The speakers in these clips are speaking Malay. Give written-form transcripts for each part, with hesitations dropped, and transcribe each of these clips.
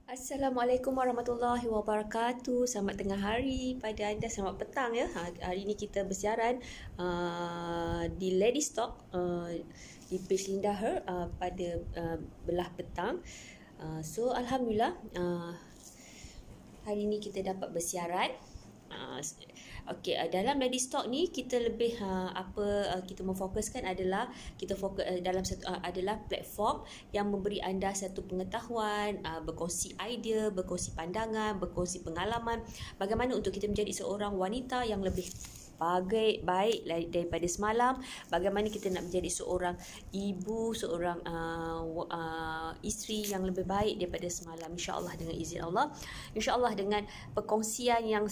Assalamualaikum warahmatullahi wabarakatuh. Selamat tengah hari pada anda, selamat petang ya. Hari ini kita bersiaran di Ladies Talk di page Linda Her pada belah petang. So alhamdulillah hari ini kita dapat bersiaran. Okey, dalam Ladies Talk ni kita lebih kita memfokuskan adalah kita fokus dalam satu adalah platform yang memberi anda satu pengetahuan, berkongsi idea, berkongsi pandangan, berkongsi pengalaman bagaimana untuk kita menjadi seorang wanita yang lebih baik daripada semalam, bagaimana kita nak menjadi seorang ibu, seorang isteri yang lebih baik daripada semalam, insya-Allah dengan izin Allah. Insya-Allah dengan perkongsian yang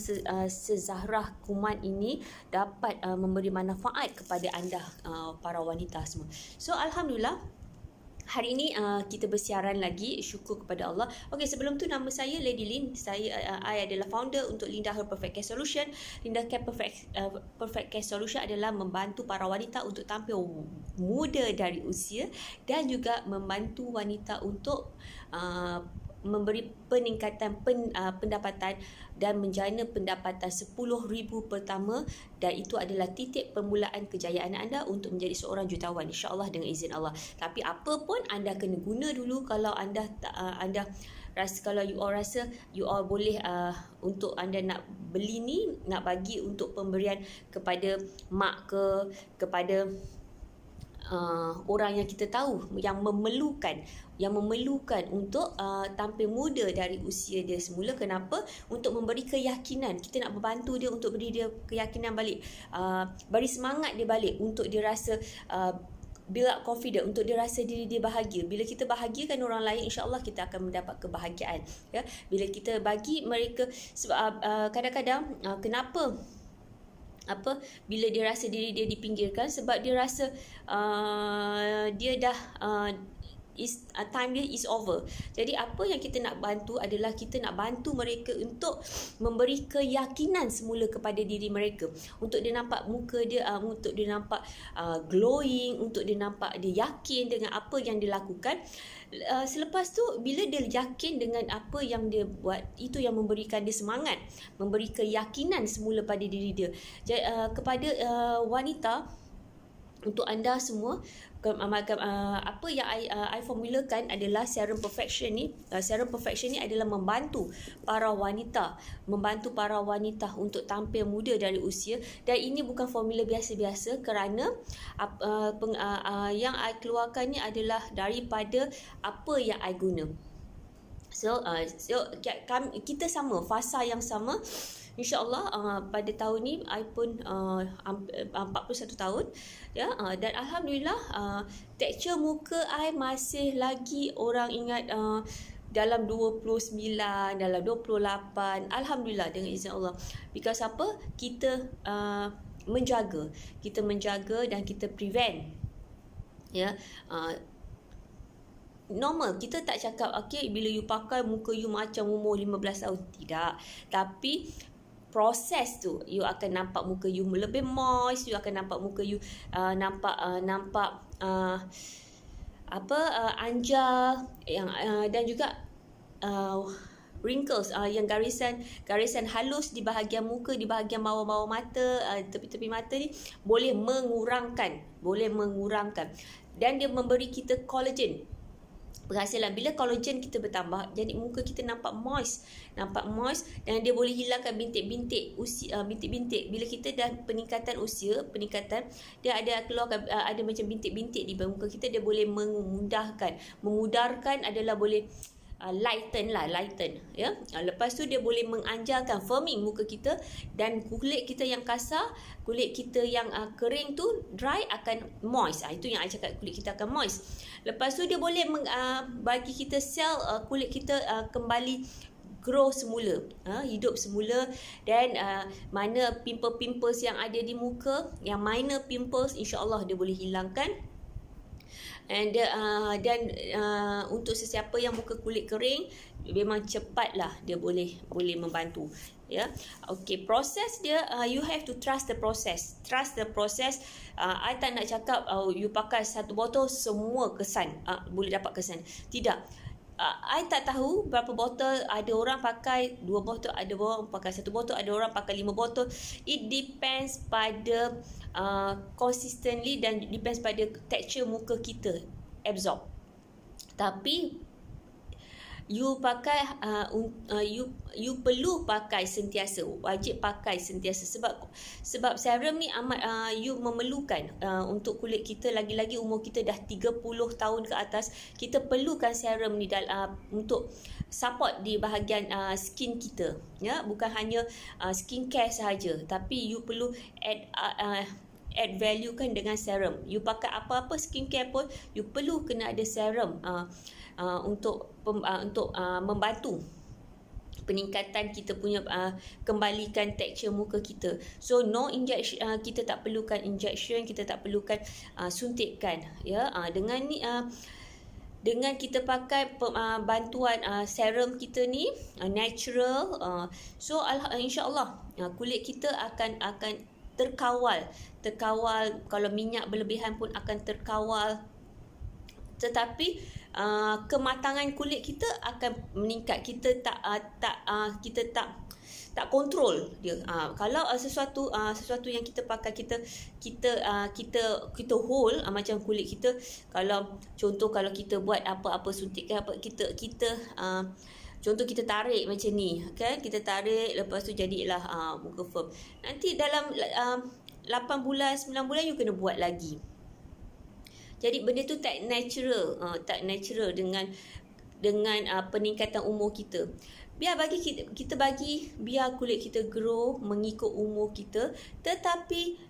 sezahrah kuman ini dapat memberi manfaat kepada anda para wanita semua. So alhamdulillah hari ini kita bersiaran lagi, syukur kepada Allah. Okey, sebelum tu nama saya Lady Lin. I adalah founder untuk Linda Her Perfect Care Solution. Linda Care Perfect Care Solution adalah membantu para wanita untuk tampil muda dari usia dan juga membantu wanita untuk memberi peningkatan pendapatan dan menjana pendapatan 10,000 pertama, dan itu adalah titik permulaan kejayaan anda untuk menjadi seorang jutawan, insya-Allah dengan izin Allah. Tapi apa pun anda kena guna dulu. Kalau anda rasa, kalau you all rasa you all boleh untuk anda nak beli ni, nak bagi untuk pemberian kepada mak ke, kepada orang yang kita tahu yang memerlukan untuk tampil muda dari usia dia semula. Kenapa? Untuk memberi keyakinan. Kita nak membantu dia untuk beri dia keyakinan balik, beri semangat dia balik untuk dia rasa build up confident, untuk dia rasa diri dia bahagia. Bila kita bahagiakan orang lain, insya-Allah kita akan mendapat kebahagiaan ya. Bila kita bagi mereka, sebab kadang-kadang kenapa bila dia rasa diri dia dipinggirkan, sebab dia rasa dia dah time dia is over. Jadi apa yang kita nak bantu adalah kita nak bantu mereka untuk memberi keyakinan semula kepada diri mereka, untuk dia nampak muka dia, untuk dia nampak glowing, untuk dia nampak dia yakin dengan apa yang dia lakukan. Selepas tu bila dia yakin dengan apa yang dia buat, itu yang memberikan dia semangat, memberi keyakinan semula pada diri dia. Jadi, kepada wanita, untuk anda semua, apa yang I formulakan adalah Serum Perfection ni. Serum Perfection ni adalah membantu para wanita untuk tampil muda dari usia. Dan ini bukan formula biasa-biasa, kerana yang I keluarkan ni adalah daripada apa yang I guna. So kita sama, fasa yang sama. InsyaAllah pada tahun ni I pun 41 tahun ya, dan alhamdulillah tekstur muka I masih lagi orang ingat dalam 29, dalam 28, alhamdulillah dengan izin Allah. Because apa? Kita menjaga dan kita prevent ya. Normal, kita tak cakap okay, bila you pakai muka you macam umur 15 tahun, tidak. Tapi proses tu you akan nampak muka you lebih moist, you akan nampak muka you nampak anjal yang dan juga wrinkles, yang garisan halus di bahagian muka, di bahagian bawah-bawah mata, tepi-tepi mata ni boleh mengurangkan dan dia memberi kita collagen. Penghasilan bila kolagen kita bertambah, jadi muka kita nampak moist, dan dia boleh hilangkan bintik-bintik usia, bintik-bintik. Bila kita dah peningkatan usia, dia ada keluarkan ada macam bintik-bintik di muka kita, dia boleh memudarkan adalah boleh lighten ya. Lepas tu dia boleh menganjalkan, firming muka kita, dan kulit kita yang kasar, kulit kita yang kering tu dry akan moist. Itu yang saya cakap, kulit kita akan moist. Lepas tu dia boleh bagi kita sel kulit kita kembali grow semula, hidup semula. Dan mana pimples-pimples yang ada di muka, yang minor pimples, insya-Allah dia boleh hilangkan. Dan untuk sesiapa yang muka kulit kering, memang cepatlah dia boleh membantu ya. Okay, proses dia, you have to trust the process. I tak nak cakap you pakai satu botol semua kesan boleh dapat kesan, tidak. I tak tahu berapa botol. Ada orang pakai 2 botol, ada orang pakai 1 botol, ada orang pakai 5 botol. It depends pada consistently dan depends pada texture muka kita absorb. Tapi you pakai you perlu pakai sentiasa, wajib pakai sentiasa, sebab serum ni amat you memerlukan untuk kulit kita. Lagi-lagi umur kita dah 30 tahun ke atas, kita perlukan serum ni untuk support di bahagian skin kita, ya, bukan hanya skincare sahaja, tapi you perlu add value kan dengan serum. You pakai apa-apa skincare pun you perlu kena ada serum untuk membantu peningkatan kita punya kembalikan tekstur muka kita. So no injection, kita tak perlukan injection, kita tak perlukan suntikan, ya. Dengan kita pakai bantuan serum kita ni natural, so insya-Allah kulit kita akan terkawal. Kalau minyak berlebihan pun akan terkawal. Tetapi kematangan kulit kita akan meningkat. Kita tak kontrol dia. Kalau sesuatu yang kita pakai, kita hold macam kulit kita. Kalau kita buat apa-apa suntikan, contoh kita tarik macam ni, kan? Kita tarik, lepas tu jadilah muka firm. Nanti dalam 8 bulan, 9 bulan you kena buat lagi. Jadi benda tu tak natural dengan peningkatan umur kita. Biar kulit kita grow mengikut umur kita, tetapi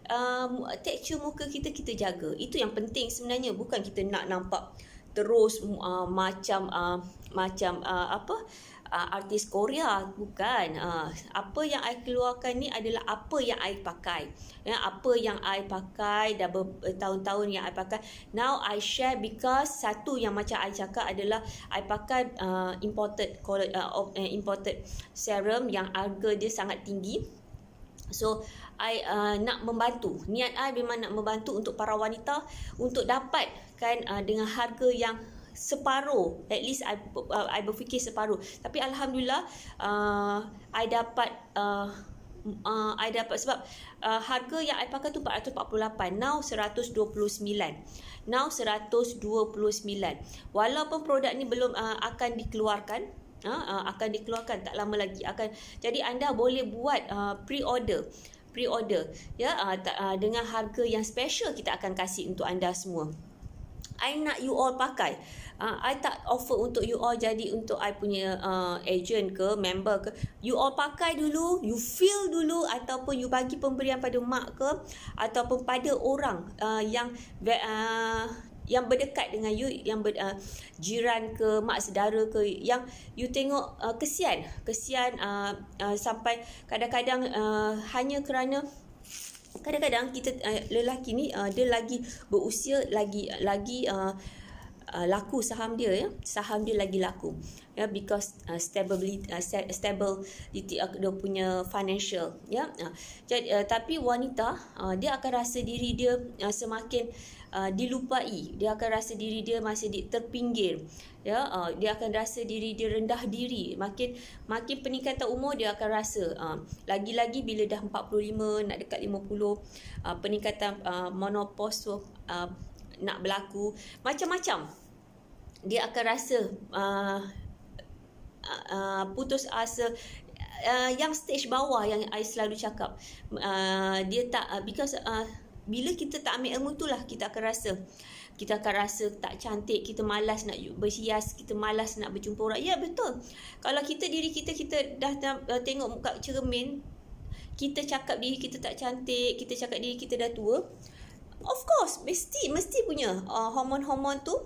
tekstur muka kita jaga. Itu yang penting sebenarnya, bukan kita nak nampak terus macam artis Korea, bukan. Apa yang I keluarkan ni adalah apa yang I pakai, ya, apa yang I pakai dah bertahun-tahun yang I pakai. Now I share because satu yang macam I cakap adalah I pakai imported serum yang harga dia sangat tinggi. So I nak membantu, niat I memang nak membantu untuk para wanita untuk dapatkan dengan harga yang separuh, at least I berfikir separuh. Tapi alhamdulillah I dapat sebab harga yang I pakai tu 448, now 129. Walaupun produk ni belum akan dikeluarkan, tak lama lagi akan. Jadi anda boleh buat pre-order, ya, dengan harga yang special kita akan kasih untuk anda semua. I nak you all pakai. I tak offer untuk you all jadi untuk I punya agent ke member ke. You all pakai dulu, you feel dulu, ataupun you bagi pemberian pada mak ke, ataupun pada orang yang berdekat dengan you, yang jiran ke, mak saudara ke, yang you tengok kesian sampai kadang-kadang hanya kerana kadang-kadang kita lelaki ni dia lagi berusia, lagi laku saham dia, ya, saham dia lagi laku, ya, because stability dia punya financial, ya. Jadi tapi wanita dia akan rasa diri dia semakin dilupai, dia akan rasa diri dia masih terpinggir, ya. Dia akan rasa diri dia rendah diri. Makin peningkatan umur dia akan rasa lagi-lagi bila dah 45 nak dekat 50, peningkatan menopause tu nak berlaku, macam-macam. Dia akan rasa putus asa, yang stage bawah yang I selalu cakap. Dia tak because bila kita tak ambil ilmu itulah kita akan rasa tak cantik, kita malas nak berhias, kita malas nak berjumpa orang. Ya, betul. Kalau diri kita dah tengok muka cermin, kita cakap diri kita tak cantik, kita cakap diri kita dah tua, of course mesti punya hormon-hormon tu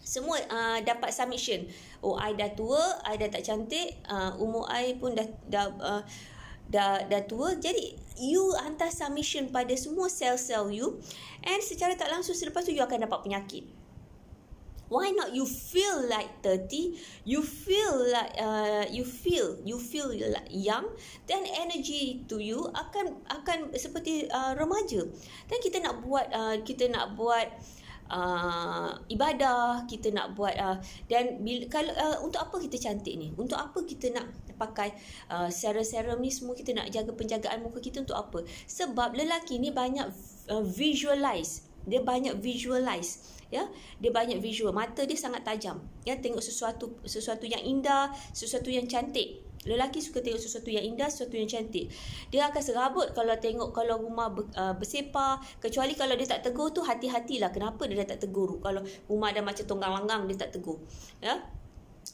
semua dapat submission. Oh, I dah tua, I dah tak cantik, umur I pun dah tua. Jadi you hantar submission pada semua sel-sel you, and secara tak langsung selepas tu you akan dapat penyakit. Why not you feel like 30, you feel like young, then energy to you akan seperti remaja. Dan kita nak buat ibadah, kita nak buat dan kalau untuk apa kita cantik ni? Untuk apa kita nak pakai serum-serum ni semua, kita nak jaga penjagaan muka kita untuk apa? Sebab lelaki ni banyak visualize. Dia banyak visualize, ya. Dia banyak visual, mata dia sangat tajam, ya, tengok sesuatu yang indah, sesuatu yang cantik. Lelaki suka tengok sesuatu yang indah, sesuatu yang cantik. Dia akan serabut kalau tengok kalau rumah bersepah. Kecuali kalau dia tak tegur tu, hati-hatilah kenapa dia dah tak tegur. Kalau rumah dah macam tonggang langgang, dia tak tegur, ya.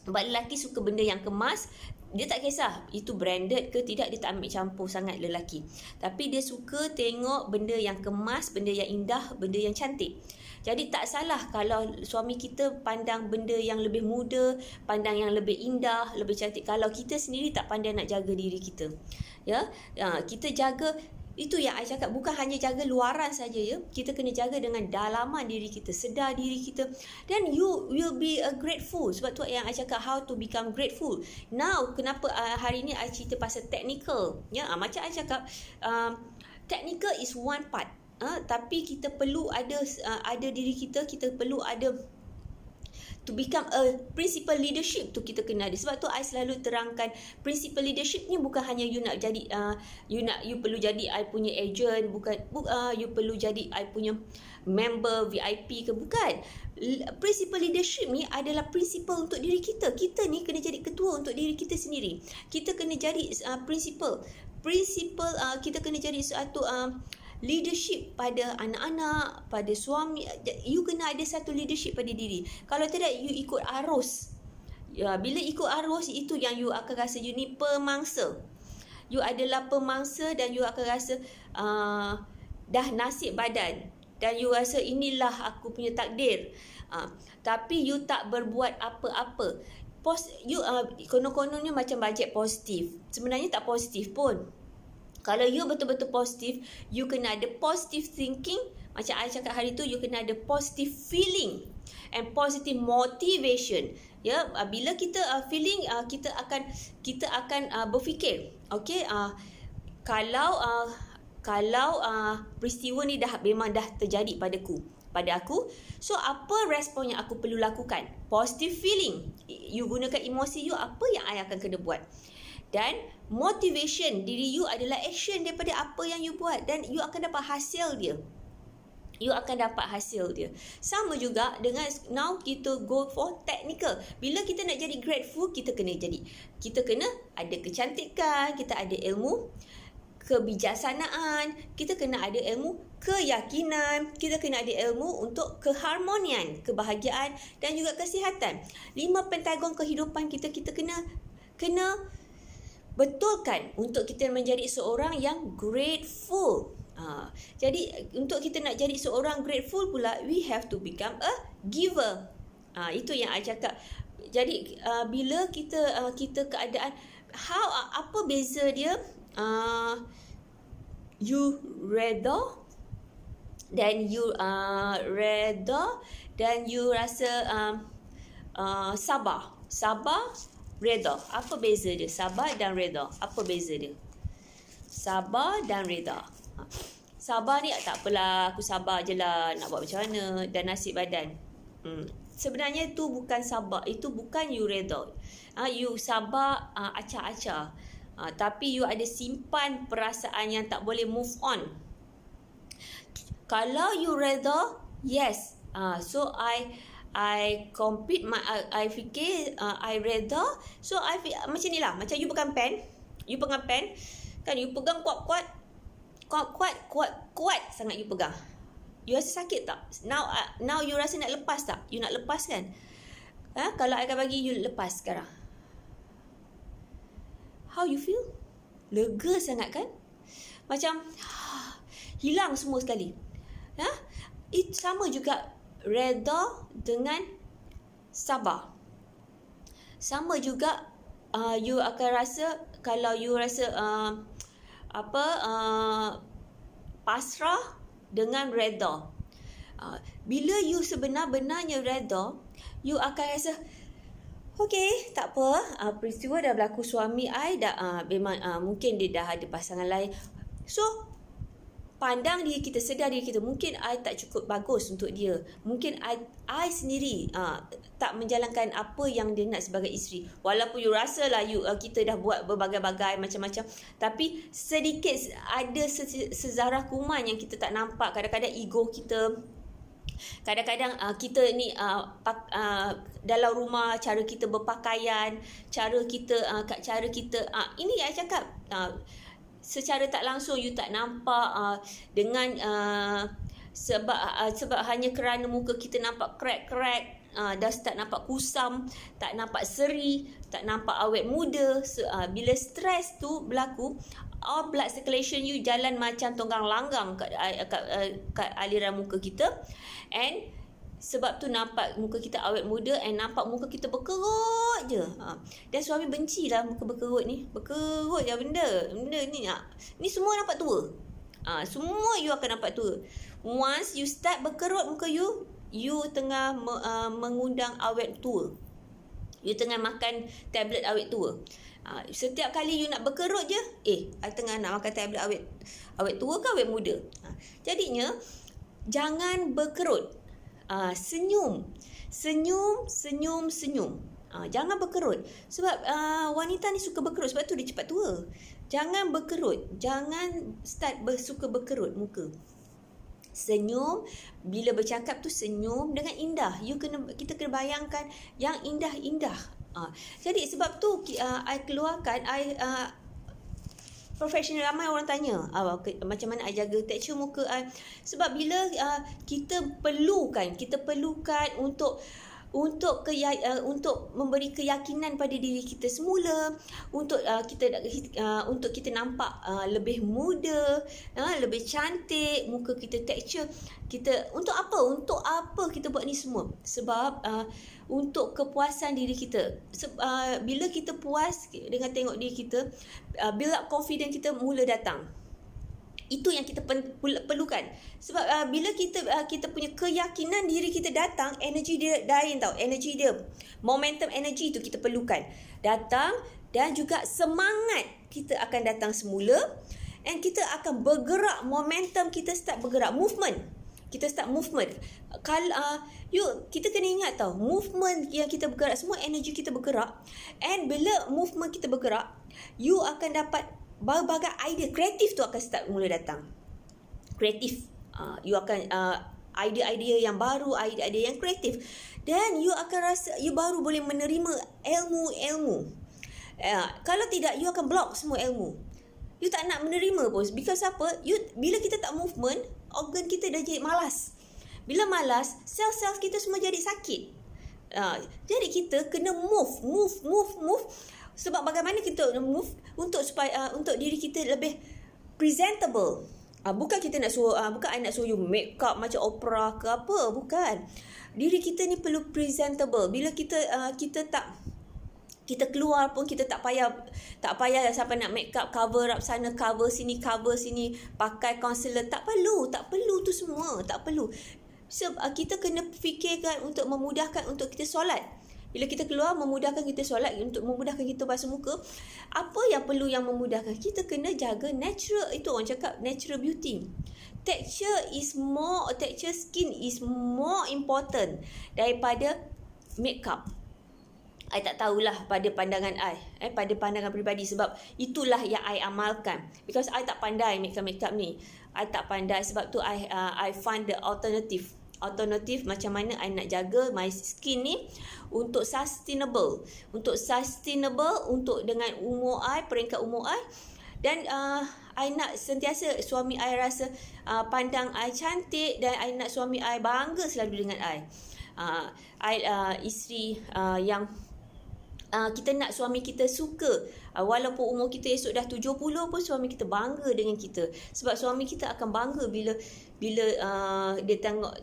Sebab lelaki suka benda yang kemas. Dia tak kisah itu branded ke tidak, dia tak ambil campur sangat lelaki. Tapi dia suka tengok benda yang kemas, benda yang indah, benda yang cantik. Jadi tak salah kalau suami kita pandang benda yang lebih muda, pandang yang lebih indah, lebih cantik. Kalau kita sendiri tak pandai nak jaga diri kita, ya, kita jaga. Itu yang I cakap, bukan hanya jaga luaran saja, ya. Kita kena jaga dengan dalaman diri kita, sedar diri kita. Then you will be grateful. Sebab tu yang I cakap how to become grateful. Now, kenapa hari ni I cerita pasal technical, ya. Macam I cakap, technical is one part. Tapi kita perlu ada diri kita perlu ada to become a principal leadership tu, kita kena ada. Sebab tu I selalu terangkan principal leadership ni bukan hanya you nak jadi you perlu jadi I punya agent, you perlu jadi I punya member VIP ke, bukan. Principal leadership ni adalah principal untuk diri kita. Kita ni kena jadi ketua untuk diri kita sendiri. Kita kena jadi principal, kita kena jadi satu leadership pada anak-anak, pada suami. You kena ada satu leadership pada diri. Kalau tidak, you ikut arus. Ya, bila ikut arus, itu yang you akan rasa you ni pemangsa. You adalah pemangsa dan you akan rasa dah nasib badan. Dan you rasa inilah aku punya takdir. Tapi you tak berbuat apa-apa. Konon-kononnya macam bajet positif. Sebenarnya tak positif pun. Kalau you betul-betul positif, you kena ada positive thinking. Macam I cakap hari tu, you kena ada positive feeling and positive motivation. Ya, bila kita feeling, kita akan berfikir, okey, kalau peristiwa ni memang dah terjadi pada aku, so apa respon yang aku perlu lakukan? Positive feeling. You gunakan emosi you, apa yang I akan kena buat? Dan motivation diri you adalah action daripada apa yang you buat, dan you akan dapat hasil dia. Sama juga dengan now kita go for technical. Bila kita nak jadi grateful, kita kena ada kecantikan, kita ada ilmu kebijaksanaan, kita kena ada ilmu keyakinan, kita kena ada ilmu untuk keharmonian, kebahagiaan dan juga kesihatan. 5 pentagon kehidupan kita kena betulkan untuk kita menjadi seorang yang grateful. Jadi untuk kita nak jadi seorang grateful pula, we have to become a giver. Itu yang I cakap. Jadi bila kita keadaan, apa beza dia? You redha dan you rasa sabar, redha. Apa beza dia? Sabar dan redha. Apa beza dia? Sabar dan redha. Sabar ni tak apalah, aku sabar je lah, nak buat macam mana, dan nasib badan. Sebenarnya itu bukan sabar, itu bukan you redha. You sabar acah-acah. Tapi you ada simpan perasaan yang tak boleh move on. Kalau you redha, yes. So I compete I fikir I redha. So I macam ni lah. Macam you pegang pen. You pegang pen, kan, you pegang kuat sangat you pegang. You rasa sakit tak? Now you rasa nak lepas tak? You nak lepas kan? Kalau I akan bagi you lepas sekarang, how you feel? Lega sangat kan? Macam hilang semua sekali. Sama juga redha dengan sabar. Sama juga you akan rasa, kalau you rasa pasrah dengan redha. Bila you sebenar-benarnya redha, you akan rasa okey, tak apa, peristiwa dah berlaku, suami I dah memang mungkin dia dah ada pasangan lain. So pandang diri kita, sedar diri kita, mungkin I tak cukup bagus untuk dia, mungkin I sendiri tak menjalankan apa yang dia nak sebagai isteri. Walaupun you rasa lah kita dah buat berbagai-bagai macam-macam, tapi sedikit ada sezarah kuman yang kita tak nampak. Kadang-kadang ego kita, kadang-kadang kita ni dalam rumah, cara kita berpakaian, cara kita ini saya cakap, secara tak langsung you tak nampak dengan sebab hanya kerana muka kita nampak crack-crack, dah start nampak kusam, tak nampak seri, tak nampak awet muda. Bila stres tu berlaku, blood circulation you jalan macam tonggang langgang kat aliran muka kita, and sebab tu nampak muka kita awet muda, and nampak muka kita berkerut je. Dan suami benci lah muka berkerut ni. Berkerut je benda ni. Ni semua nampak tua. Semua you akan nampak tua. Once you start berkerut muka you tengah mengundang awet tua. You tengah makan tablet awet tua. Setiap kali you nak berkerut je, I tengah nak makan tablet awet tua ke awet muda? Jadinya, jangan berkerut. Senyum. Jangan berkerut. Sebab wanita ni suka berkerut, sebab tu dia cepat tua. Jangan berkerut. Jangan start suka berkerut muka. Senyum. Bila bercakap tu senyum dengan indah. Kita kena bayangkan yang indah-indah. Jadi sebab tu I keluarkan, profesional, ramai orang tanya macam mana I jaga tekstur muka I. Sebab bila kita perlukan untuk memberi keyakinan pada diri kita semula, untuk kita nampak lebih muda, lebih cantik, muka kita tekstur kita. Untuk apa kita buat ni semua? Sebab untuk kepuasan diri kita. Bila kita puas dengan tengok diri kita, build up confidence kita mula datang. Itu yang kita perlukan. Sebab bila kita punya keyakinan diri kita datang, energi dia lain tau. Energi dia, momentum energi tu kita perlukan datang, dan juga semangat kita akan datang semula, and kita akan bergerak. Momentum kita start bergerak, movement. Kita start movement. Kita kena ingat tau, movement yang kita bergerak, semua energi kita bergerak. And bila movement kita bergerak, you akan dapat berbagai idea kreatif tu akan start mula datang. Kreatif, you akan idea-idea yang baru, idea-idea yang kreatif, dan you akan rasa you baru boleh menerima ilmu-ilmu. Kalau tidak, you akan block semua ilmu. You tak nak menerima pun. Because apa? Bila kita tak movement, organ kita dah jadi malas. Bila malas, sel-sel kita semua jadi sakit. Jadi kita kena move. Sebab bagaimana kita move untuk diri kita lebih presentable. Bukan kita nak suruh, bukan I nak suruh you make up macam opera ke apa, bukan. Diri kita ni perlu presentable. Bila kita keluar pun kita tak payah sampai nak make up, cover up sana, cover sini, pakai concealer. Tak perlu tu semua, tak perlu. So, kita kena fikirkan untuk memudahkan untuk kita solat. Bila kita keluar, memudahkan kita solat, untuk memudahkan kita basuh muka. Apa yang perlu yang memudahkan? Kita kena jaga natural. Itu orang cakap natural beauty. Texture skin is more important daripada makeup. I tak tahulah pada pandangan I, pada pandangan peribadi, sebab itulah yang I amalkan. Because I tak pandai makeup ni. I tak pandai, sebab tu I find the alternative macam mana I nak jaga my skin ni untuk sustainable untuk dengan umur I, peringkat umur I. Dan I nak sentiasa suami I rasa pandang I cantik, dan I nak suami I bangga selalu dengan I. Isteri yang kita nak suami kita suka, walaupun umur kita esok dah 70 pun suami kita bangga dengan kita. Sebab suami kita akan bangga bila dia tengok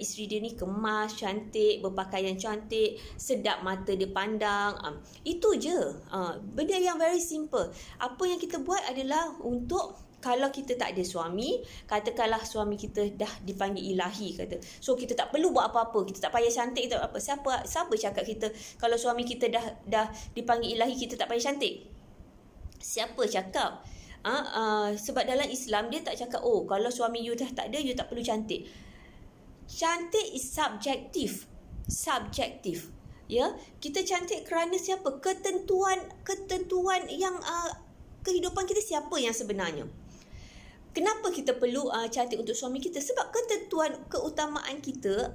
isteri dia ni kemas, cantik, berpakaian cantik, sedap mata dia pandang. Itu je. Benda yang very simple. Apa yang kita buat adalah untuk, kalau kita tak ada suami, katakanlah suami kita dah dipanggil ilahi, kata. So kita tak perlu buat apa-apa, kita tak payah cantik, kita tak apa. Siapa cakap kita kalau suami kita dah dipanggil ilahi kita tak payah cantik? Siapa cakap? Sebab dalam Islam dia tak cakap kalau suami you dah tak ada, you tak perlu cantik. Cantik is subjektif. Ya, kita cantik kerana siapa? Ketentuan yang kehidupan kita, siapa yang sebenarnya. Kenapa kita perlu cantik untuk suami kita? Sebab ketentuan keutamaan kita,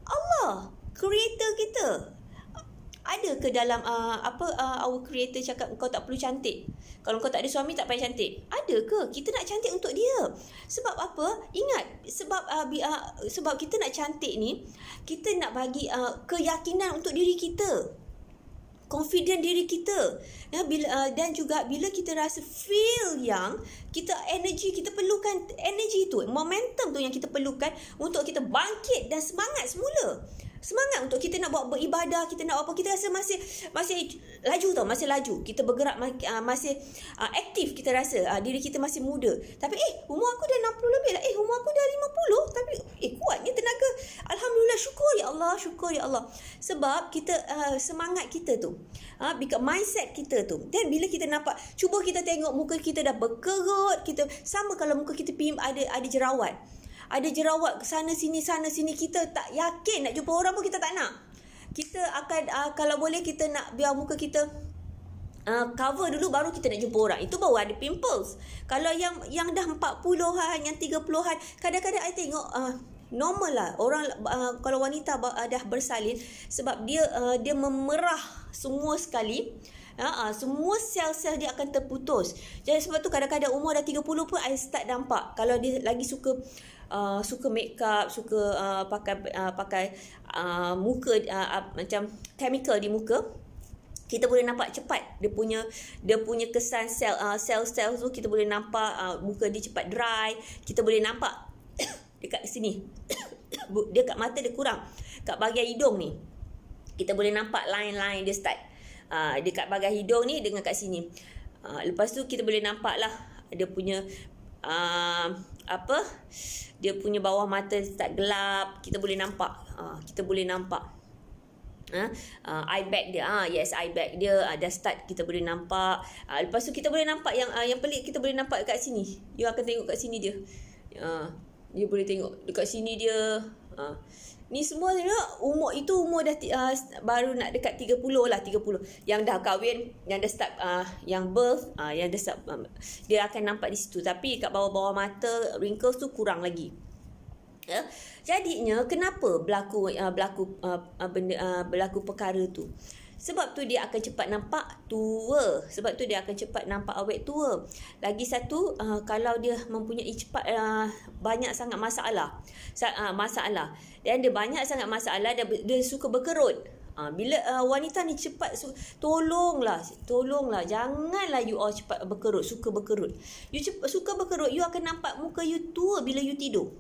Allah, creator kita. Ada ke dalam our creator cakap kau tak perlu cantik? Kalau kau tak ada suami tak payah cantik. Ada ke? Kita nak cantik untuk dia. Sebab apa? Ingat, sebab kita nak cantik ni, kita nak bagi keyakinan untuk diri kita. Confident diri kita. Dan juga bila kita rasa feel yang kita energy, kita perlukan energy tu, momentum tu yang kita perlukan untuk kita bangkit dan semangat semula. Semangat untuk kita nak buat beribadah, kita nak apa, kita rasa masih laju tau, masih laju. Kita bergerak masih aktif, kita rasa diri kita masih muda. Tapi umur aku dah 60 lebih lah. Umur aku dah 50, tapi kuatnya tenaga. Alhamdulillah, syukur ya Allah. Sebab kita semangat kita tu, mindset kita tu. Dan bila kita nampak, cuba kita tengok muka kita dah berkerut, kita sama kalau muka kita ada jerawat. Ada jerawat sana sini, kita tak yakin nak jumpa orang pun kita tak nak. Kita akan kalau boleh kita nak biar muka kita cover dulu, baru kita nak jumpa orang. Itu baru ada pimples. Kalau yang dah 40-an, yang 30-an, kadang-kadang I tengok normal lah. Orang kalau wanita dah bersalin, sebab dia memerah semua sekali. Semua sel-sel dia akan terputus. Jadi sebab tu kadang-kadang umur dah 30 pun I start nampak. Kalau dia lagi suka make up, suka pakai muka macam chemical di muka, kita boleh nampak cepat dia punya kesan sel tu. Kita boleh nampak muka dia cepat dry. Kita boleh nampak dekat sini dia kat mata dia kurang, kat bahagian hidung ni kita boleh nampak line-line dia start dekat bahagian hidung ni dengan kat sini. Lepas tu kita boleh nampak lah dia punya dia punya bawah mata start gelap. Kita boleh nampak eye bag dia, eye bag dia dah start, kita boleh nampak. Lepas tu kita boleh nampak yang pelik, kita boleh nampak kat sini. You akan tengok kat sini dia. Dia boleh tengok dekat sini dia. Ni semua umur dah baru nak dekat 30 lah, 30. Yang dah kahwin, yang dah start yang birth, yang dah start, dia akan nampak di situ. Tapi kat bawah-bawah mata wrinkles tu kurang lagi. Jadinya kenapa berlaku perkara tu? Sebab tu dia akan cepat nampak tua. Sebab tu dia akan cepat nampak awet tua. Lagi satu, kalau dia mempunyai cepat banyak sangat masalah. Dan dia banyak sangat masalah, dia suka berkerut. Bila wanita ni cepat, tolonglah, janganlah you all cepat berkerut, suka berkerut. You suka berkerut, you akan nampak muka you tua bila you tidur.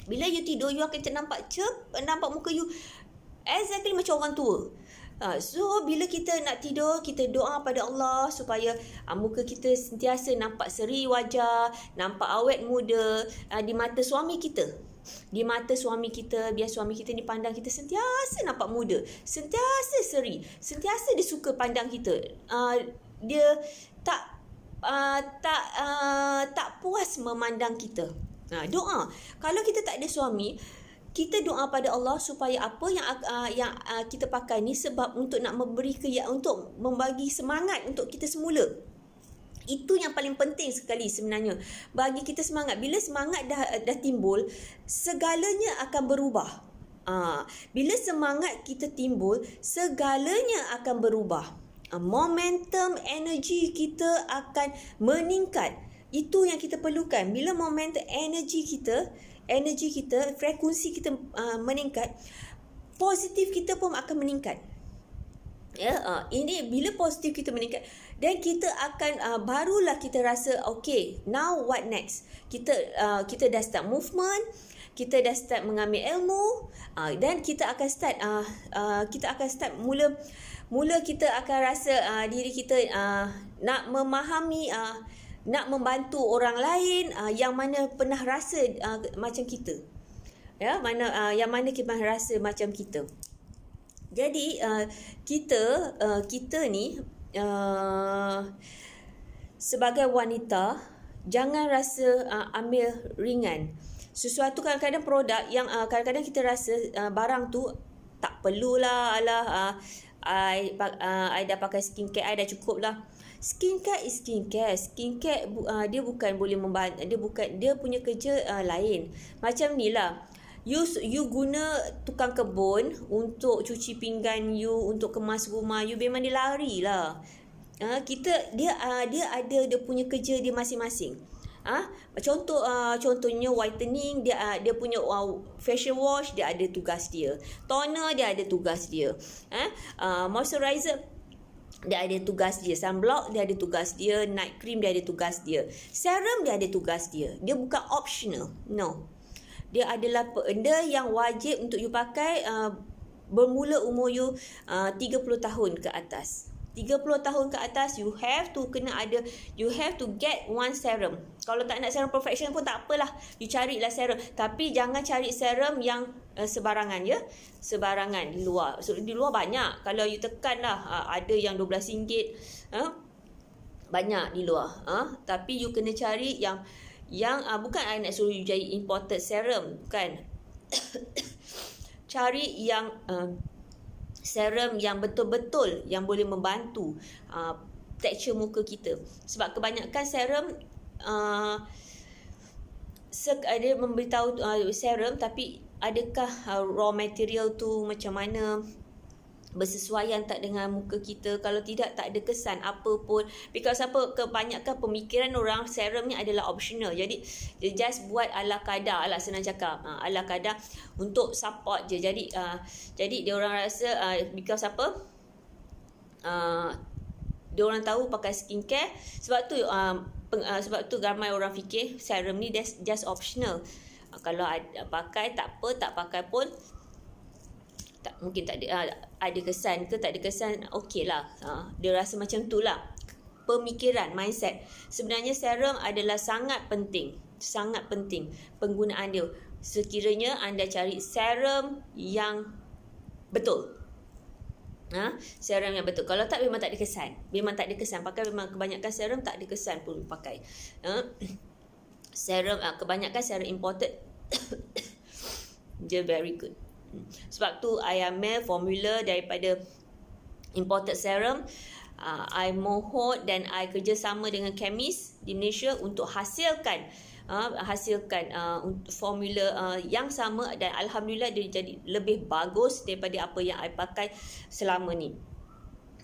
Bila you tidur, you akan nampak muka you exactly macam orang tua. So bila kita nak tidur, kita doa pada Allah supaya muka kita sentiasa nampak seri wajah, nampak awet muda di mata suami kita. Di mata suami kita, biar suami kita ni pandang kita sentiasa nampak muda, sentiasa seri, sentiasa dia suka pandang kita. Dia tak puas memandang kita. Doa. Kalau kita tak ada suami, kita doa pada Allah supaya apa yang kita pakai ni, sebab untuk nak untuk membagi semangat untuk kita semula. Itu yang paling penting sekali sebenarnya, bagi kita semangat. Bila semangat dah timbul, segalanya akan berubah. Bila semangat kita timbul, segalanya akan berubah. Momentum energi kita akan meningkat. Itu yang kita perlukan. Bila momentum energi kita, frekuensi kita meningkat, positif kita pun akan meningkat. Ini bila positif kita meningkat, dan kita akan barulah kita rasa okay, now what next? Kita dah start movement, kita dah start mengambil ilmu, dan kita akan start mula kita akan rasa diri kita nak memahami, nak membantu orang lain yang mana pernah rasa macam kita. Yang mana kita pernah rasa macam kita. Jadi kita ni sebagai wanita, jangan rasa ambil ringan. Sesuatu kadang-kadang produk yang kadang-kadang kita rasa barang tu tak perlulah, I dah pakai skincare, I dah cukup lah. Skincare is skincare. Skincare dia bukan boleh membantu, dia punya kerja lain. Macam ni lah. You guna tukang kebun untuk cuci pinggan you, untuk kemas rumah you, memang dia lari lah. Dia ada dia punya kerja dia masing-masing. Contohnya whitening, dia punya facial wash, dia ada tugas dia. Toner, dia ada tugas dia. Moisturizer, dia ada tugas dia. Sunblock, dia ada tugas dia. Night cream, dia ada tugas dia. Serum, dia ada tugas dia. Dia bukan optional. No. Dia adalah benda yang wajib untuk you pakai bermula umur you 30 tahun ke atas. 30 tahun ke atas, you have to get one serum. Kalau tak nak serum perfection pun tak apalah, you carilah serum. Tapi jangan cari serum yang sebarangan, ya. Sebarangan di luar. So, di luar banyak. Kalau you tekan lah, ada yang RM12, banyak di luar. Tapi you kena cari yang bukan I nak suruh you cari imported serum, bukan. Cari yang serum yang betul-betul yang boleh membantu tekstur muka kita. Sebab kebanyakan serum dia memberitahu serum, tapi adakah raw material tu macam mana, bersesuaian tak dengan muka kita? Kalau tidak, tak ada kesan apa pun. Because kebanyakan pemikiran orang, serum ni adalah optional. Jadi dia just buat ala kadar lah, senang cakap, ala kadar untuk support je. Jadi dia orang rasa because dia orang tahu pakai skincare, sebab tu ramai orang fikir serum ni just optional. Kalau pakai tak apa, tak pakai pun mungkin tak ada kesan ke tak ada kesan, okey lah. Dia rasa macam tu lah pemikiran, mindset. Sebenarnya serum adalah sangat penting penggunaan dia. Sekiranya anda cari serum yang betul, serum yang betul. Kalau tak, memang tak ada kesan. Pakai memang kebanyakan serum tak ada kesan pun pakai. Serum kebanyakan serum imported dia very good. Sebab tu I ambil formula daripada imported serum. I mohon dan I kerjasama dengan chemist di Malaysia untuk hasilkan formula yang sama, dan Alhamdulillah dia jadi lebih bagus daripada apa yang I pakai selama ni.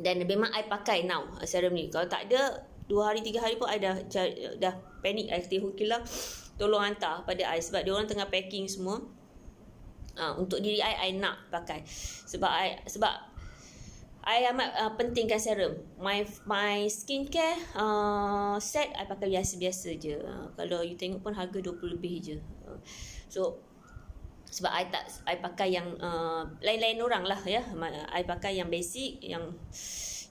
Dan memang I pakai now serum ni. Kalau tak ada 2 hari 3 hari pun I dah panik. I telefon tolong hantar pada I, sebab dia orang tengah packing semua. Untuk diri I nak pakai. Sebab I amat pentingkan serum. My skincare set I pakai biasa-biasa je. Kalau you tengok pun harga 20 lebih je. So sebab I pakai yang lain-lain orang lah, ya. I pakai yang basic, yang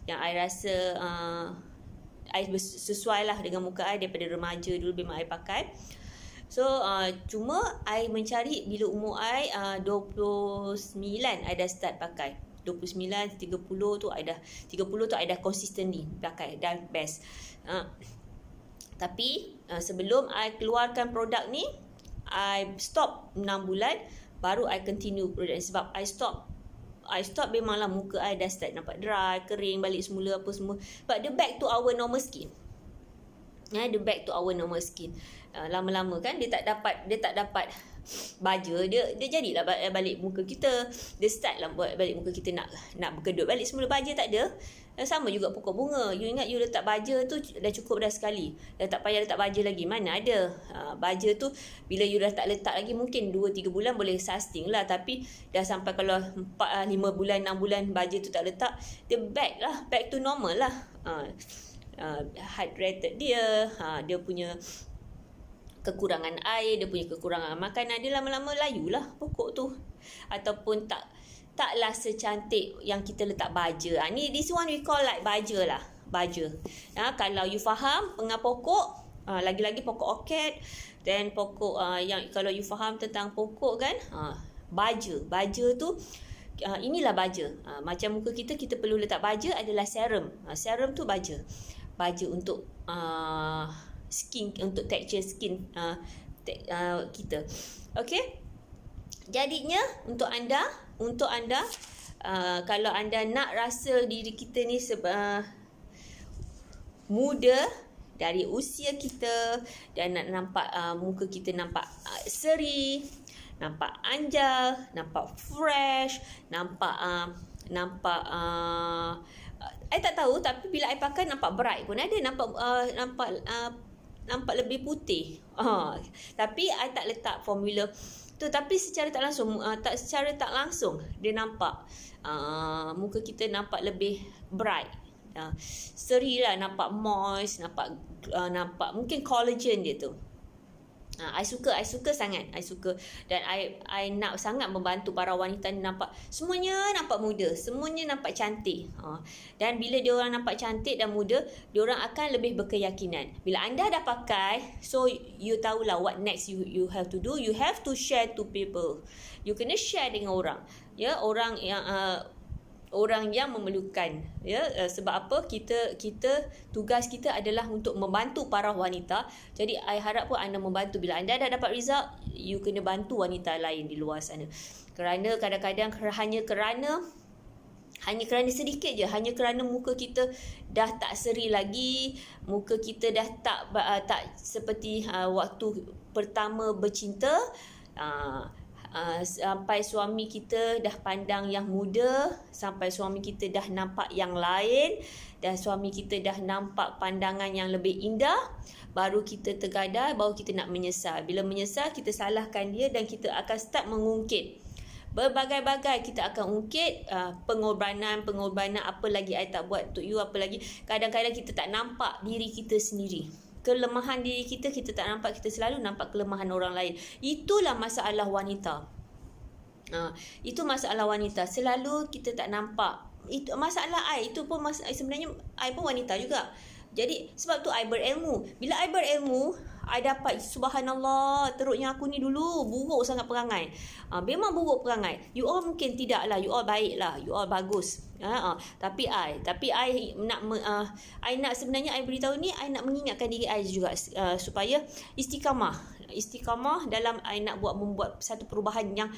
I rasa I sesuai lah dengan muka I. Daripada remaja dulu memang I pakai. So cuma I mencari bila umur I 29 I dah start pakai. 29, 30 tu I dah consistently pakai, dah best. Tapi sebelum I keluarkan produk ni, I stop 6 bulan, baru I continue produk. Sebab I stop memanglah muka I dah start nampak dry, kering balik semula apa semua. But the back to our normal skin. The back to our normal skin. Lama-lama kan dia tak dapat baja, dia jadilah balik muka kita. Dia start lah buat balik muka kita nak berkedut balik semula. Baja tak ada. Sama juga pokok bunga. You ingat you letak baja tu dah cukup dah sekali. Dah tak payah letak baja lagi. Mana ada. Baja tu bila you dah tak letak lagi, mungkin 2-3 bulan boleh sustain lah. Tapi dah sampai kalau 4-5 bulan, 6 bulan baja tu tak letak, dia back to normal lah. Hydrated dia punya kekurangan air, dia punya kekurangan makanan, dia lama-lama layu lah pokok tu. Ataupun taklah secantik yang kita letak baja. This one we call like baja lah. Baja. Kalau you faham pengat pokok, lagi-lagi pokok orchid, dan pokok yang kalau you faham tentang pokok kan, baja tu inilah baja. Macam muka kita perlu letak baja adalah serum. Serum tu baja. baja untuk skin, untuk texture skin kita. Okey. Jadinya untuk anda kalau anda nak rasa diri kita ni muda dari usia kita, dan nak nampak muka kita nampak seri, nampak anjal, nampak fresh, nampak I tak tahu, tapi bila I pakai nampak bright pun ada, nampak lebih putih. Tapi I tak letak formula tu, tapi secara tak langsung dia nampak muka kita nampak lebih bright. Seri lah, nampak moist, nampak mungkin collagen dia tu. I suka sangat. I suka, dan I nak sangat membantu para wanita ni nampak, semuanya nampak muda, semuanya nampak cantik. Dan bila diorang nampak cantik dan muda, diorang akan lebih berkeyakinan. Bila anda dah pakai, so you tahulah what next you have to do. You have to share to people. You kena share dengan orang. Ya, orang yang memerlukan, ya. Sebab apa? Kita tugas kita adalah untuk membantu para wanita. Jadi I harap pun anda membantu. Bila anda dah dapat result, you kena bantu wanita lain di luar sana. Kerana kadang-kadang hanya kerana sedikit je, hanya kerana muka kita dah tak seri lagi, muka kita dah tak seperti waktu pertama bercinta, sampai suami kita dah pandang yang muda, sampai suami kita dah nampak yang lain, dan suami kita dah nampak pandangan yang lebih indah, baru kita tergadai, baru kita nak menyesal. Bila menyesal, kita salahkan dia dan kita akan start mengungkit. Berbagai-bagai kita akan ungkit, pengorbanan, apa lagi I tak buat untuk you, apa lagi. Kadang-kadang kita tak nampak diri kita sendiri. Kelemahan diri kita tak nampak, kita selalu nampak kelemahan orang lain. Itulah masalah wanita. Itu masalah wanita. Selalu kita tak nampak. Itu masalah I. Itu pun sebenarnya I pun wanita juga. Jadi sebab tu I berilmu. Bila I berilmu, I dapat, subhanallah, teruknya aku ni dulu buruk sangat perangai. Memang buruk perangai. You all mungkin tidak lah. You all baik lah. You all bagus. Tapi I nak sebenarnya I beritahu ni, I nak mengingatkan diri I juga supaya istiqamah dalam I nak membuat satu perubahan yang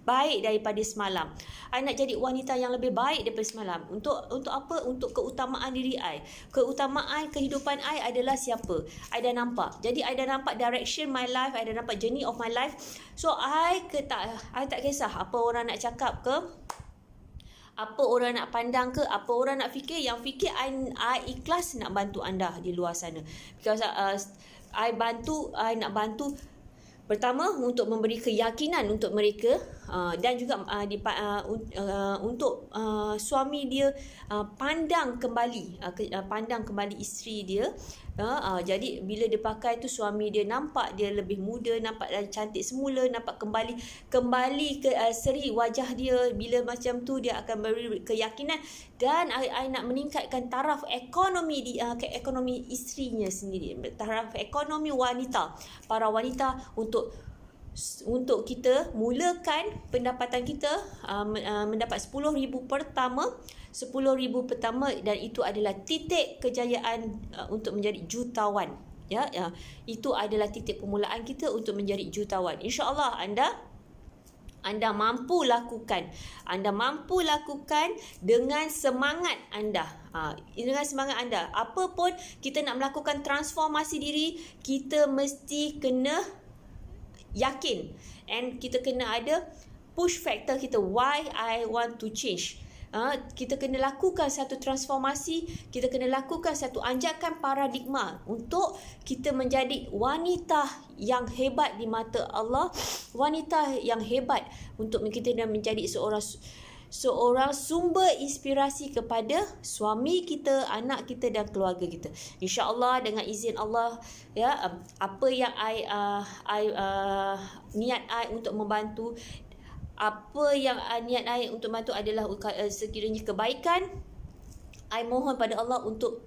baik daripada semalam. I nak jadi wanita yang lebih baik daripada semalam. Untuk apa? Untuk keutamaan diri I. Keutamaan kehidupan I adalah siapa? I dah nampak. Jadi I dah nampak direction my life, I dah nampak journey of my life. So I tak kisah apa orang nak cakap ke, apa orang nak pandang ke, apa orang nak fikir. Yang fikir I ikhlas nak bantu anda di luar sana. Because I nak bantu pertama untuk memberi keyakinan untuk mereka, dan juga untuk suami dia pandang kembali isteri dia. Jadi bila dia pakai tu, suami dia nampak dia lebih muda, nampak cantik semula, nampak kembali ke seri wajah dia. Bila macam tu, dia akan beri keyakinan. Dan I nak meningkatkan taraf ekonomi ekonomi isterinya sendiri, taraf ekonomi wanita, para wanita, untuk kita mulakan pendapatan kita mendapat RM10,000 pertama, dan itu adalah titik kejayaan untuk menjadi jutawan. Ya, itu adalah titik permulaan kita untuk menjadi jutawan. InsyaAllah anda mampu lakukan. Anda mampu lakukan dengan semangat anda. Dengan semangat anda. Apa pun kita nak melakukan transformasi diri, kita mesti kena yakin, and kita kena ada push factor kita, why I want to change. Kita kena lakukan satu transformasi, kita kena lakukan satu anjakan paradigma untuk kita menjadi wanita yang hebat di mata Allah, wanita yang hebat untuk kita dan menjadi seorang sumber inspirasi kepada suami kita, anak kita dan keluarga kita. InsyaAllah dengan izin Allah, ya, apa yang niat I untuk membantu, apa yang niat I untuk membantu adalah sekiranya kebaikan. I mohon pada Allah untuk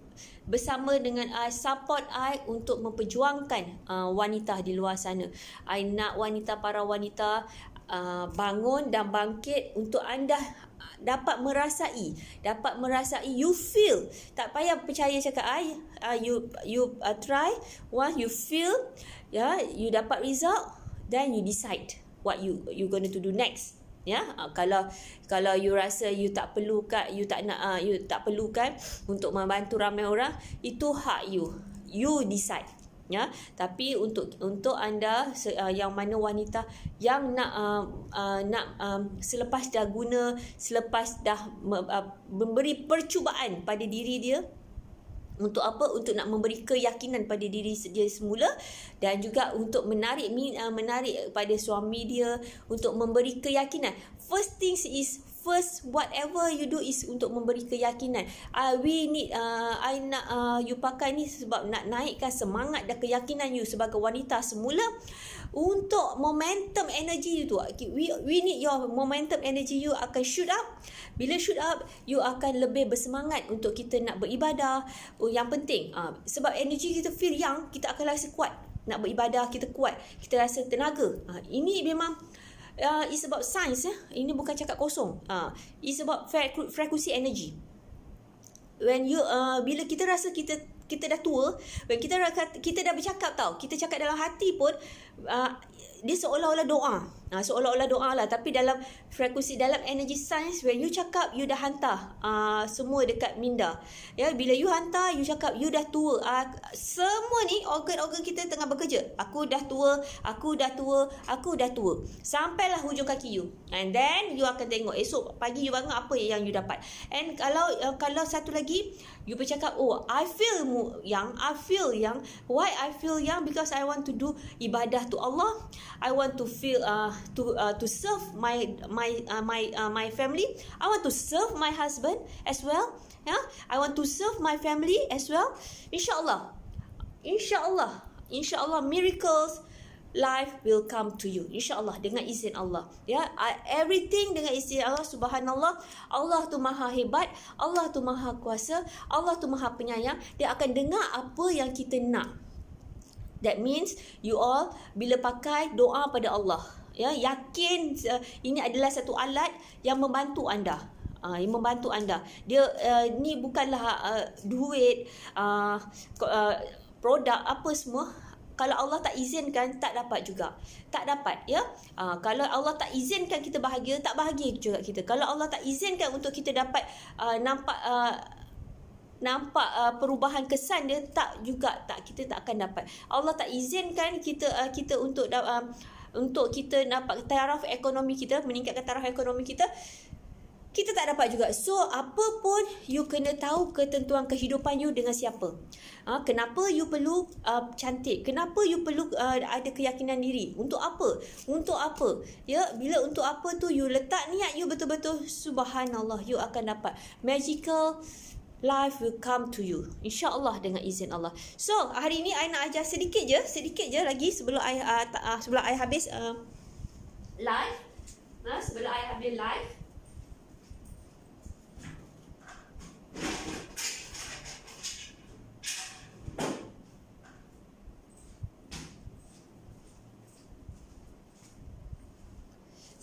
bersama dengan I, support I untuk memperjuangkan wanita di luar sana. I nak para wanita bangun dan bangkit untuk anda dapat merasai, you feel, tak payah percaya cakap you try, once you feel, you dapat result, then you decide what you going to do next. Kalau you rasa you tak perlukan, you tak perlukan untuk membantu ramai orang, itu hak you decide. Tapi untuk anda yang mana wanita yang nak selepas dah guna, selepas dah memberi percubaan pada diri dia, untuk apa? Untuk nak memberi keyakinan pada diri dia semula, dan juga untuk menarik pada suami dia, untuk memberi keyakinan. First things is first, whatever you do is untuk memberi keyakinan. I nak you pakai ni sebab nak naikkan semangat dan keyakinan you sebagai wanita semula, untuk momentum energy you tu. We need your momentum energy you akan shoot up. Bila shoot up, you akan lebih bersemangat untuk kita nak beribadah. Yang penting, sebab energy kita feel young, kita akan rasa kuat. Nak beribadah, kita kuat. Kita rasa tenaga. Ini memang it's about science. Ini bukan cakap kosong. It's about frequency energy. When you bila kita rasa kita dah tua, when kita dah bercakap tau, kita cakap dalam hati pun, dia seolah-olah doa. Seolah-olah doa lah, tapi dalam frekuensi, dalam energy science, when you cakap, you dah hantar semua dekat minda. Bila you hantar, you cakap you dah tua. Semua ni organ-organ kita tengah bekerja. Aku dah tua. Sampailah hujung kaki you. And then you akan tengok esok pagi you bangun apa yang you dapat. And kalau satu lagi, you bercakap, I feel young. Why I feel young? Because I want to do ibadah to Allah. I want to feel to serve my family. I want to serve my husband as well. I want to serve my family as well. Insyaallah miracles life will come to you, insyaallah, dengan izin Allah. Everything dengan izin Allah. Subhanallah, Allah tu maha hebat, Allah tu maha kuasa, Allah tu maha penyayang. Dia akan dengar apa yang kita nak. That means you all bila pakai doa pada Allah, yakin ini adalah satu alat yang membantu anda. Dia ni bukanlah duit, produk apa semua. Kalau Allah tak izinkan, tak dapat juga. Tak dapat, kalau Allah tak izinkan kita bahagia, tak bahagia juga kita. Kalau Allah tak izinkan untuk kita dapat nampak perubahan kesan dia, kita tak akan dapat. Allah tak izinkan kita untuk kita dapat taraf ekonomi kita, meningkatkan taraf ekonomi kita, kita tak dapat juga. So apa pun you kena tahu ketentuan kehidupan you dengan siapa. Kenapa you perlu cantik? Kenapa you perlu ada keyakinan diri? Untuk apa? Bila untuk apa tu you letak niat you betul-betul, subhanallah, you akan dapat magical life will come to you, InsyaAllah, dengan izin Allah. So hari ni I nak ajar sedikit je lagi sebelum I habis live.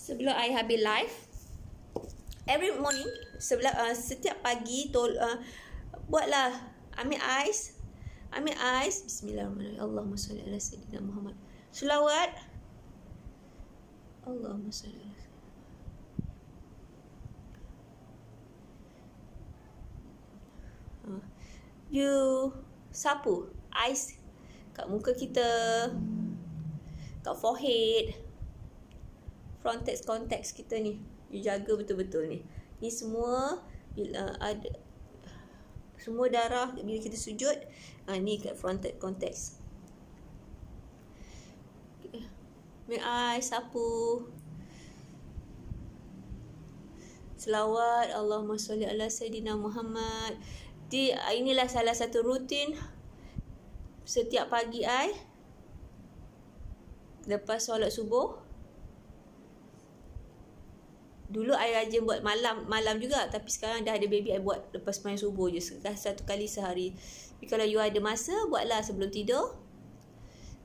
Sebelum I habis live, every morning, setiap pagi buatlah, ambil ais. Bismillahirrahmanirrahim. Allahumma salli ala sayyidina Muhammad. Selawat. Allahumma salli ala sayyidina. You sapu ais kat muka kita, kat forehead, frontex contacts kita ni. You jaga betul-betul ni. Ni semua bila ada semua darah bila kita sujud, ni kat frontex contacts. Sapu. Selawat Allahumma salli ala sayyidina Muhammad. Inilah salah satu rutin setiap pagi lepas solat subuh. Dulu I rajin buat malam juga, tapi sekarang dah ada baby, I buat lepas main subuh je, satu kali sehari. Tapi kalau you ada masa, buatlah sebelum tidur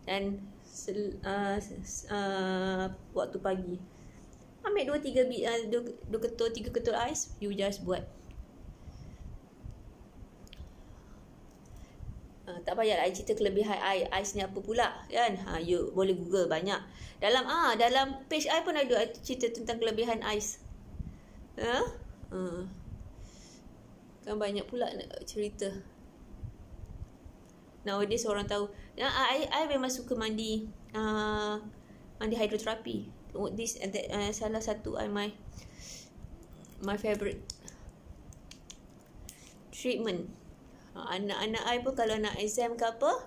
dan waktu pagi. Ambil 2 ketul, 3 ketul ais, you just buat. Tak payahlah cerita kelebihan ais ni apa pula kan. You boleh Google banyak. Dalam page I pun ada cerita tentang kelebihan ais. Kan banyak pula cerita. Nowadays orang tahu. I memang suka mandi hydroterapi. This salah satu my favorite treatment. Anak-anak I pun kalau nak exam ke apa,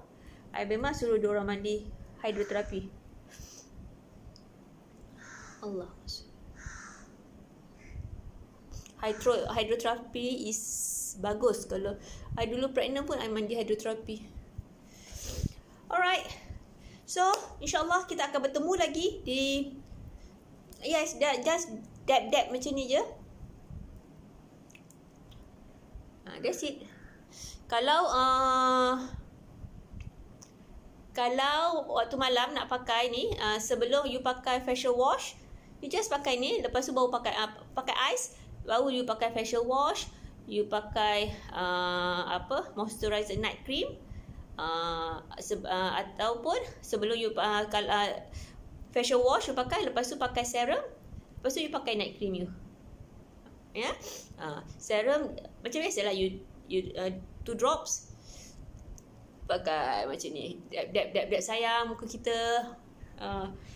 I memang suruh diorang mandi hydroterapi. Allah. Hydroterapi is bagus. Kalau I dulu pregnant pun I mandi hydroterapi. Alright. So, insyaAllah kita akan bertemu lagi di just dab macam ni je. That's it. Kalau waktu malam nak pakai ni, sebelum you pakai facial wash, you just pakai ni, lepas tu baru pakai ais, baru you pakai facial wash, you pakai moisturizer night cream, ataupun sebelum you facial wash you pakai, lepas tu pakai serum, lepas tu you pakai night cream you. Serum macam biasalah, you 2 drops, pakai macam ni, dab sayang muka kita,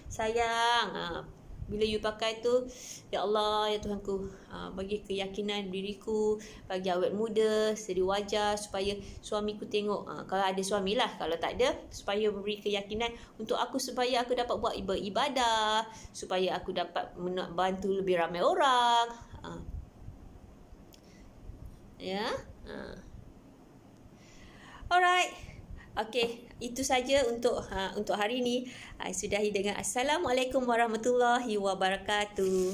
sayang. Bila you pakai tu, ya Allah, ya Tuhanku, bagi keyakinan diriku, bagi awet muda, seri wajah, supaya suamiku tengok, kalau ada suami lah, kalau tak ada, supaya beri keyakinan untuk aku, supaya aku dapat buat ibadah, supaya aku dapat bantu lebih ramai orang. Alright. Okay, itu saja untuk hari ini. Sudahi dengan Assalamualaikum warahmatullahi wabarakatuh.